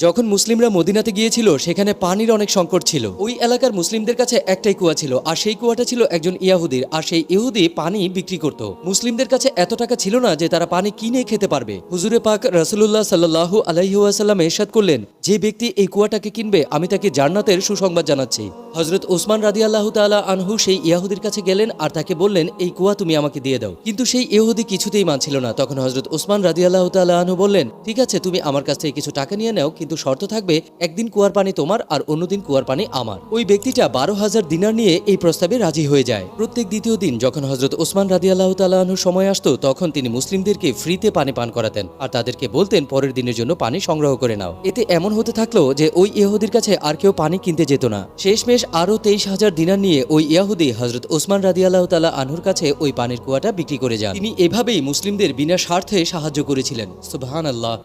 যখন মুসলিমরা মদিনাতে গিয়েছিল সেখানে পানির অনেক সংকট ছিল। ওই এলাকার মুসলিমদের কাছে একটাই কুয়া ছিল, আর সেই কুয়াটা ছিল একজন ইহুদির, আর সেই ইহুদি পানি বিক্রি করত। মুসলিমদের কাছে এত টাকা ছিল না যে তারা পানি কিনে খেতে পারবে। হুজুরে পাক রাসূলুল্লাহ সাল্লাল্লাহু আলাইহি ওয়াসাল্লাম ইরশাদ করলেন, যে ব্যক্তি এই কুয়াটাকে কিনবে আমি তাকে জান্নাতের সুসংবাদ জানাচ্ছি। হযরত ওসমান রাদিয়াল্লাহু তাআলা আনহু সেই ইহুদির কাছে গেলেন আর তাকে বললেন, এই কুয়া তুমি আমাকে দিয়ে দাও। কিন্তু সেই ইহুদি কিছুতেই মানছিল না। তখন হযরত ওসমান রাদিয়াল্লাহু তাআলা আনহু বললেন, ঠিক আছে, তুমি আমার কাছ থেকে কিছু টাকা নিয়ে নাও, কিন্তু শর্ত থাকবে একদিন কুয়ার পানি তোমার আর অন্যদিন কুয়ার পানি আমার। ওই ব্যক্তিটা 12,000 দিনার নিয়ে এই প্রস্তাবে রাজি হয়ে যায়। প্রত্যেক দ্বিতীয় দিন যখন হযরত ওসমান রাদিয়াল্লাহু তাআলা আনহু সময় আসতো তখন তিনি মুসলিমদেরকে ফ্রিতে পানি পান করাতেন আর তাদেরকে বলতেন পরের দিনের জন্য পানি সংগ্রহ করে নাও। এতে এমন হতে থাকলো যে ওই ইহুদির কাছে আর কেউ পানি কিনতে যেত না। শেষমেশ আরো 23,000 দিনার নিয়ে ওই ইহুদি হযরত ওসমান রাদিয়াল্লাহু তাআলা আনহুর কাছে ওই পানির কুয়াটা বিক্রি করে যান। তিনি এভাবেই মুসলিমদের বিনা স্বার্থে সাহায্য করেছিলেন। সুবহানাল্লাহ।